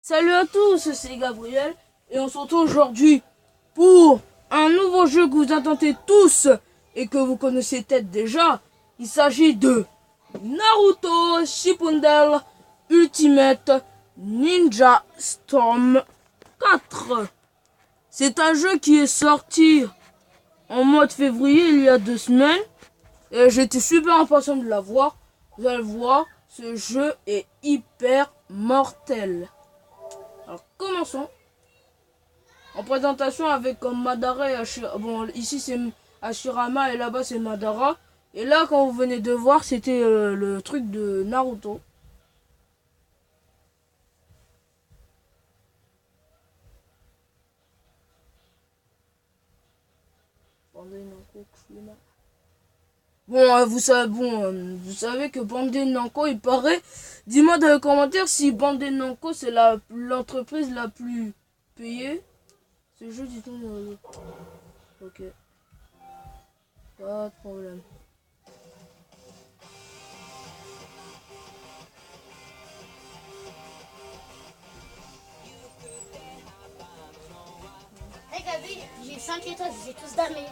Salut à tous, c'est Gabriel et on se retrouve aujourd'hui pour un nouveau jeu que vous attendez tous et que vous connaissez peut-être déjà. Il s'agit de Naruto Shippuden Ultimate Ninja Storm 4. C'est un jeu qui est sorti en mois de février il y a 2 semaines et j'étais super impatient de la voir. Vous allez voir, ce jeu est hyper mortel. Alors commençons. En présentation avec comme Madara et Ashirama. Bon, ici c'est Ashirama et là-bas c'est Madara. Et là, quand vous venez de voir, c'était le truc de Naruto. Bon, vous savez que Bandai Namco, il paraît. Dis-moi dans les commentaires si Bandai Namco c'est l'entreprise la plus payée. Ce jeu, dit-on. Ok. Pas de problème. Hey Gabi, j'ai 5 étoiles, je les ai tous damés.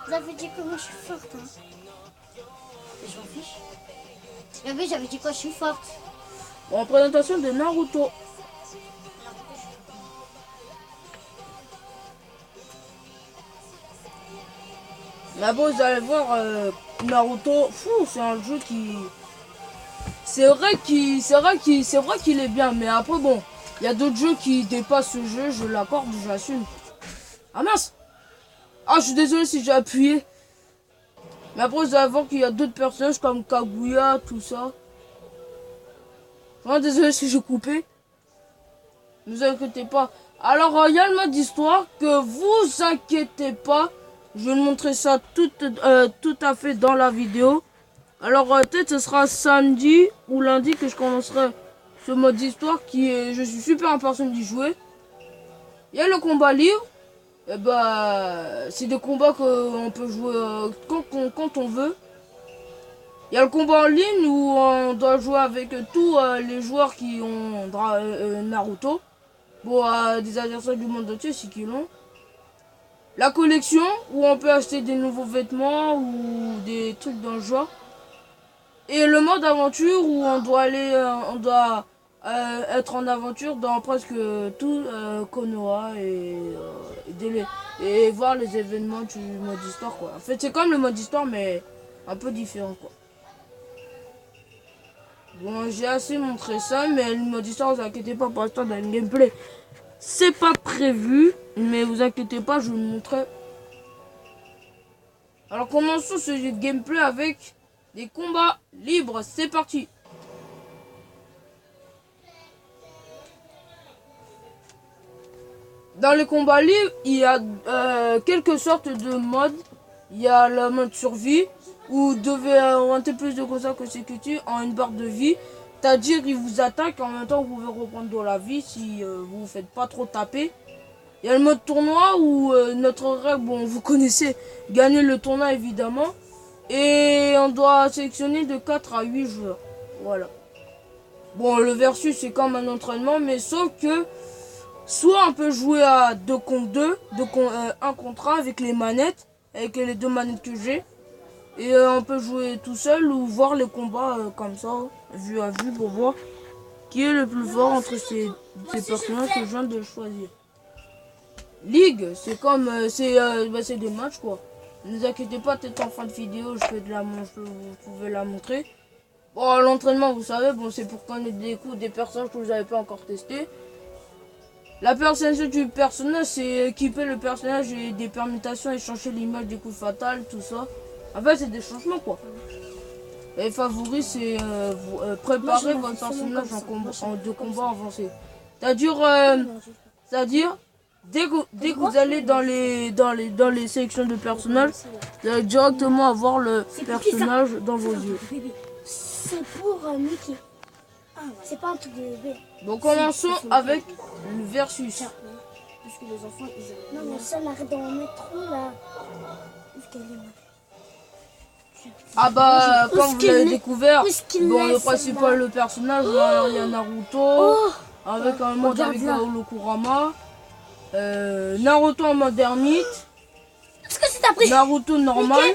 Vous avez dit que moi je suis forte, hein. Mais je m'en fiche. Gabi, j'avais dit quoi, je suis forte. Bon, en présentation de Naruto. Mais bon, vous allez voir, Naruto, c'est un jeu qui... C'est vrai qu'il est bien, mais après bon, il y a d'autres jeux qui dépassent ce jeu, je l'accorde, j'assume. Ah mince! Ah, je suis désolé si j'ai appuyé. Mais après, vous allez voir qu'il y a d'autres personnages comme Kaguya, tout ça. Vraiment désolé si j'ai coupé. Ne vous inquiétez pas. Alors, il y a le mode histoire que vous inquiétez pas. Je vais montrer ça tout à fait dans la vidéo. Alors, peut-être ce sera samedi ou lundi que je commencerai ce mode histoire qui est... Je suis super impatient d'y jouer. Il y a le combat libre. Et bah, c'est des combats qu'on peut jouer quand on veut. Il y a le combat en ligne où on doit jouer avec tous les joueurs qui ont Naruto. Bon, des adversaires du monde entier, si qu'ils l'ont. La collection où on peut acheter des nouveaux vêtements ou des trucs dans le genre. Et le mode aventure où on doit être en aventure dans presque tout Konoha et voir les événements du mode histoire quoi. En fait c'est comme le mode histoire mais un peu différent quoi. Bon j'ai assez montré ça mais le mode histoire vous inquiétez pas pour l'instant dans le gameplay. C'est pas prévu mais vous inquiétez pas je vous le montrerai. Alors commençons ce jeu de gameplay avec des combats libres, c'est parti. Dans les combats libres, il y a quelques sortes de modes. Il y a le mode survie, où vous devez augmenter plus de consécutifs en une barre de vie. C'est-à-dire qu'il vous attaque en même temps vous pouvez reprendre de la vie si vous ne faites pas trop taper. Il y a le mode tournoi où notre règle, bon vous connaissez, gagner le tournoi évidemment. Et on doit sélectionner de 4 à 8 joueurs. Voilà. Bon, le versus c'est comme un entraînement, mais sauf que soit on peut jouer à 2 contre 2, 1 contre 1 avec les manettes, avec les 2 manettes que j'ai. Et on peut jouer tout seul ou voir les combats comme ça, vue à vue, pour voir qui est le plus fort entre ces personnages que je viens de choisir. Ligue, c'est comme, c'est des matchs quoi. Ne vous inquiétez pas, peut-être en fin de vidéo, vous pouvez la montrer. Bon, l'entraînement, vous savez, bon, c'est pour connaître des coups des personnages que vous n'avez pas encore testé. La personnalité du personnage, c'est équiper le personnage et des permutations et changer l'image des coups fatals, tout ça. En fait, c'est des changements quoi. Et favoris, c'est préparer votre personnage de combat avancé. C'est-à-dire, dès que vous allez dans les sélections de personnages, vous allez directement avoir le personnage dans vos yeux. C'est pour Mickey. C'est pas un truc de bébé. Bon, commençons avec le versus. Parce que les enfants, ils non, mais ça, on arrête d'en mettre trop là. Ah bah, comme vous l'avez découvert, bon, le principal personnage, il y a Naruto. avec un mode regarde avec là. le Kurama. Naruto en mode ermite. Est-ce que c'est ta prise? Naruto normal.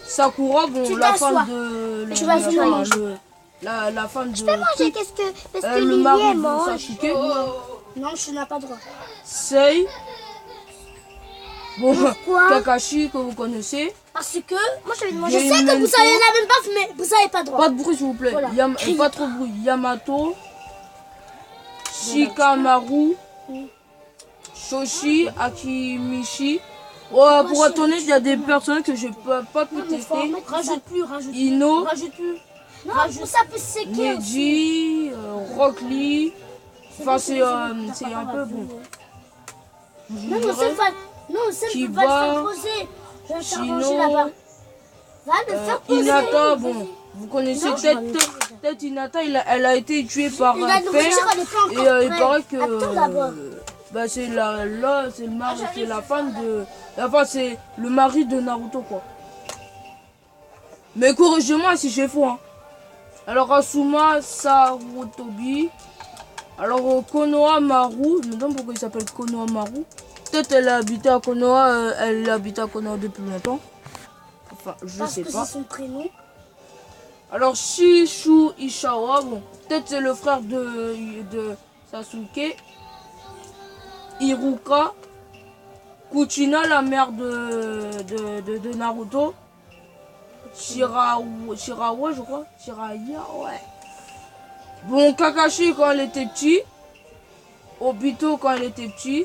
Sakura, bon, Tu la t'assois. femme de. Je vais assumer. La femme de. Je peux manger, qu'est-ce que... Parce que le Lily, mari elle de mange. Sasuke. Non, je n'ai pas droit. Sei. Bon, Pourquoi? Kakashi que vous connaissez. Parce que... Moi, je vais demander. Je Game sais que vous Mento. savez la même baffe, mais vous n'avez pas droit. Pas de bruit s'il vous plaît. Voilà. Criez Pas trop de bruit. Yamato. Shikamaru. Shoshi. Akimishi. Ouais, pour être honnête, il y a des personnes que je peux pas pu tester. Rajoute plus, rajoute plus. Ino. Rajoute plus. Non, ça peut séquer aussi. Neji. Rock Lee. Enfin, c'est un peu bon. Je Non, dirais c'est Kiba, va le faire poser. Je vais le faire manger Shino, là-bas. Va le faire poser. Hinata, bon, vous connaissez Non, peut-être Hinata, elle a été tuée par Il un a nourriture, père. elle est pas Et encore il prête. paraît que Attends d'abord. bah, c'est le mari, c'est la femme de. Enfin, c'est le mari de Naruto, quoi. Mais corrigez-moi si j'ai faux, hein. Alors, Asuma Sarutobi. Alors, Konoha Maru. Je me demande pourquoi il s'appelle Konoha Maru. Peut-être elle a habité à Konoha, elle habite à Konoha depuis longtemps. Enfin, je sais pas. Parce que c'est son prénom. Alors, Shishu Ishawa, bon, peut-être c'est le frère de Sasuke. Iruka. Kuchina, la mère de Naruto. Shirawa, je crois. Shiraya, ouais. Bon, Kakashi quand elle était petit. Obito quand elle était petit.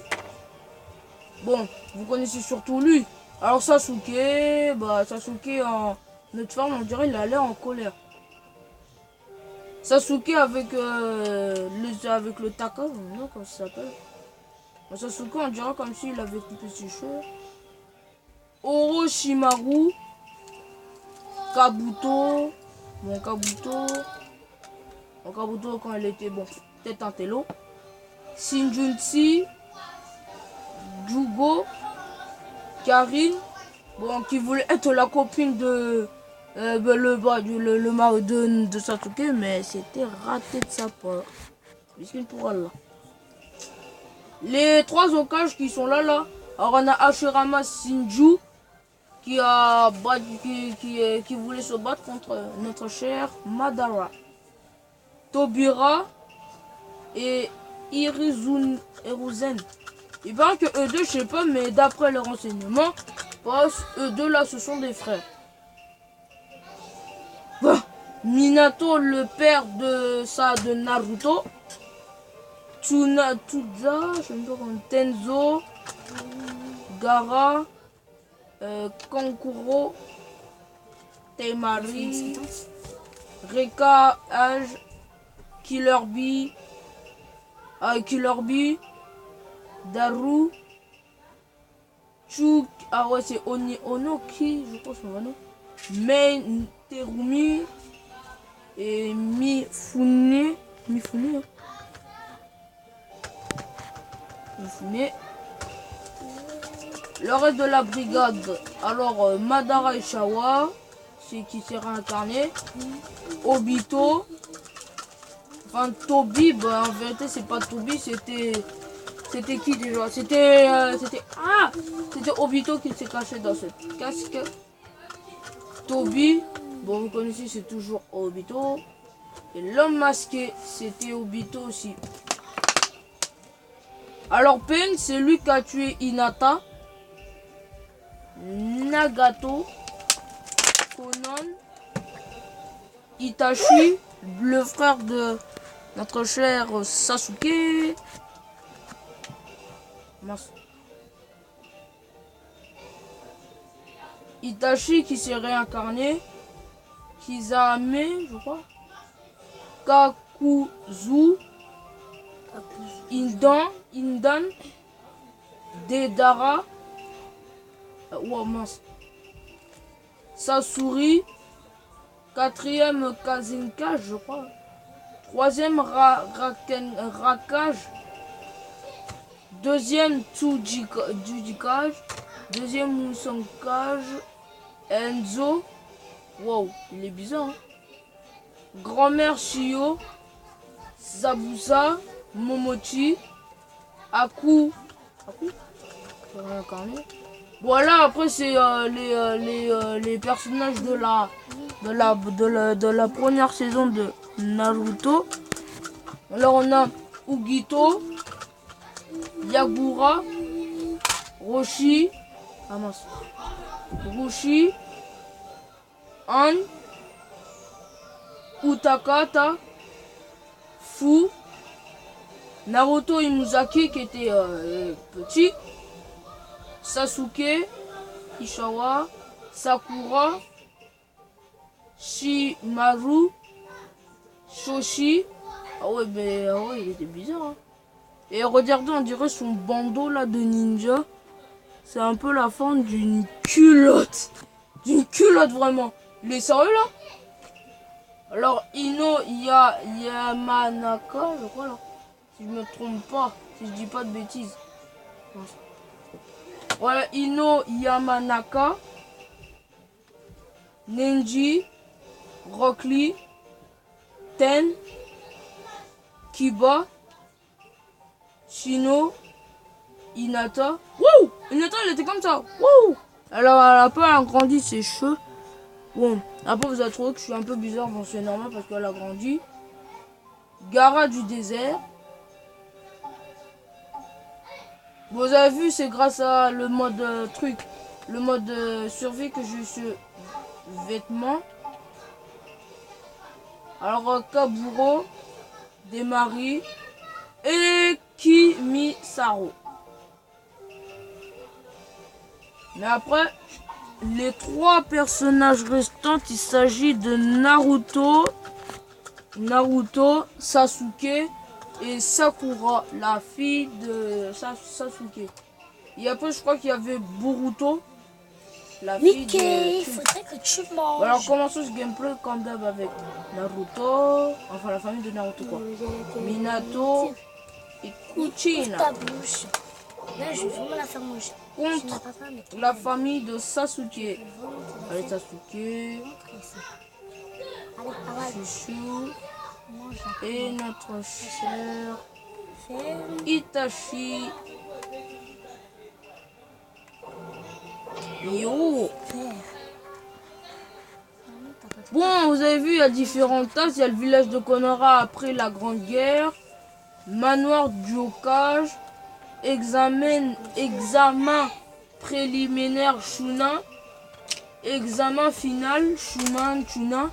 Bon, vous connaissez surtout lui. Alors Sasuke, bah Sasuke en notre forme, on dirait il a l'air en colère. Sasuke avec le Taka, je sais pas comment ça s'appelle. Sasuke on dirait comme s'il avait coupé ses cheveux. Orochimaru, Kabuto, bon Kabuto quand elle était bon, peut-être un télo. Shinjunsi, Jugo, Karine, bon, qui voulait être la copine de le mari de Sasuke, mais c'était raté de sa part. Biscuit pour Allah. Les trois Hokage qui sont là. Alors on a Hashirama Shinju qui voulait se battre contre notre cher Madara. Tobira et Hiruzen. Il paraît que eux deux, je sais pas, mais d'après les renseignements, eux deux là, ce sont des frères. Bon. Minato, le père de Naruto. Tuda, je sais pas comment, Tenzo, Gara, Kankuro, Temari, Reka, Age, Killer Bee, Daru, Chuk, ah ouais c'est Onoki, je pense son nom, Main Terumi et Mifune, hein. Mifune. Le reste de la brigade, alors Madara Ishawa, c'est qui s'est réincarné, Obito, enfin Tobi, bah en vérité c'est pas Tobi, c'était qui déjà? C'était Obito qui s'est caché dans cette casque. Tobi, bon vous connaissez, c'est toujours Obito. Et l'homme masqué, c'était Obito aussi. Alors Pain, c'est lui qui a tué Hinata, Nagato, Konan, Itachi, le frère de notre cher Sasuke. Itachi qui s'est réincarné. Kizame, je crois. Kakuzu. Indan. Dedara. Oh mince. Sasori. Quatrième Kazinka, je crois. Troisième Rakage. Deuxième Judikage. Deuxième Musankage. Enzo. Wow, il est bizarre. Hein. Grand-mère Shio. Zabuza, Momochi, Aku. Voilà, après c'est les personnages de la première saison de Naruto. Alors on a Ugito, Yagura, Roshi, An, Utakata, Fu, Naruto Inuzaki qui était petit, Sasuke, Ishawa, Sakura, Shimaru, Shoshi. Ah ouais, il était bizarre. Hein. Et regardez, on dirait son bandeau là de ninja. C'est un peu la forme d'une culotte. D'une culotte vraiment. Il est sérieux là? Alors Ino Yamanaka, je crois là. Si je me trompe pas, si je dis pas de bêtises. Voilà, Ino Yamanaka, Nenji, Rock Lee, Ten, Kiba, Shino, Hinata. Wouh! Hinata, elle était comme ça. Wouh! Alors, elle a pas agrandi ses cheveux. Bon, après, vous avez trouvé que je suis un peu bizarre. Bon, c'est normal parce qu'elle a grandi. Gara du désert. Vous avez vu, c'est grâce à le mode le mode survie que j'ai eu ce vêtement. Alors, Kaburo, Demari et Kimisaro. Mais après, les trois personnages restants, il s'agit de Naruto, Sasuke et Sakura, la fille de Sasuke. Et après, je crois qu'il y avait Boruto, la fille de... il faudrait que tu manges. Alors, commençons ce gameplay comme d'hab avec Naruto, enfin la famille de Naruto quoi. Minato et Kuchina. Ta bouche. Là, je vais vraiment la faire manger. Contre la famille de Sasuke. Allez, Sasuke, Chouchou et notre cher Itachi. Yo. Bon, vous avez vu, il y a différentes tasses. Il y a le village de Konoha après la Grande Guerre. Manoir du Hokage. Examen préliminaire Chunin. Examen final Chuna.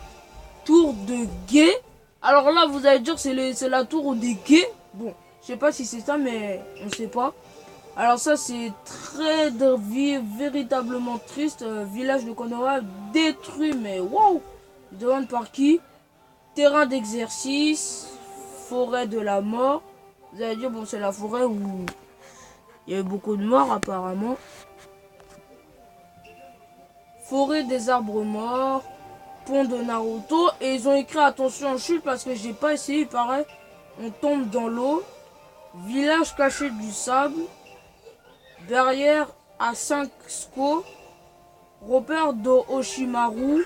Tour de guet. Alors là, vous allez dire c'est la tour des guets. Bon, je sais pas si c'est ça, mais on sait pas. Alors ça, c'est très véritablement triste. Village de Konoha détruit, mais waouh! Demande par qui? Terrain d'exercice, forêt de la mort. Vous allez dire, bon, c'est la forêt où il y a eu beaucoup de morts apparemment. Forêt des arbres morts, pont de Naruto. Et ils ont écrit attention chute parce que j'ai pas essayé, il paraît. On tombe dans l'eau. Village caché du sable. Barrière à 5 SCO. Repère de Oshimaru.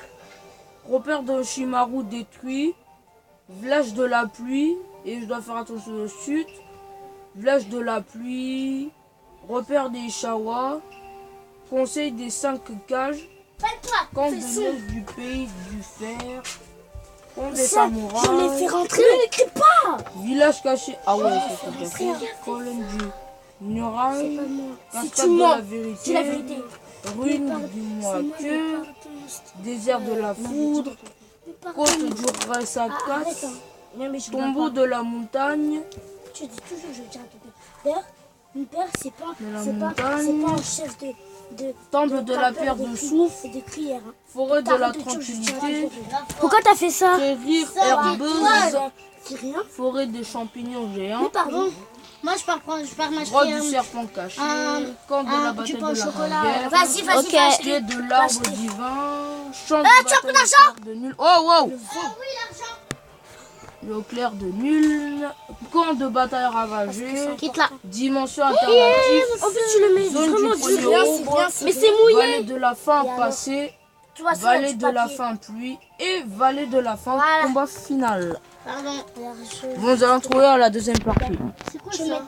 Repère de Oshimaru détruit. Village de la pluie. Et je dois faire attention aux chutes. Village de la pluie. Repère des Ishawa. Conseil des 5 cages. Camp de neige du pays du fer. Camp des samouraïs. Je l'ai fait rentrer, ne l'écris pas. Village caché. Ah ouais, c'est ça. Colonne du Nural. Cascade de la vérité. C'est la vérité. Ruine du mois-queue. Désert de la foudre. Côte du Rasakas. Tombeau de la montagne. Tu dis toujours, je tiens à ton père. Mon père, c'est pas un chef de temple de la pierre de souffle. de crière. Forêt de la tranquillité. Pourquoi t'as fait ça? Prairie herbeuse. C'est rien. Forêt des champignons géants. Pardon. Moi, je pars m'acheter Grotte du serpent caché. Camp de la bataille de la guerre. Vas-y, vas-y. Pied de l'arbre divin. Champ de bataille de nul. Oh, wow. Le clair de nul. Camp de bataille ravagé. Quitte là. Dimension alternative. En plus, tu le mets Zone vraiment du du premier rien. ombre. Mais c'est mouillé. Vallée de la fin passée. Tu vois, ça, Vallée du de la papier. fin pluie. Et vallée de la fin combat final. Pardon. Vous allez trouver à la deuxième partie. C'est quoi ça?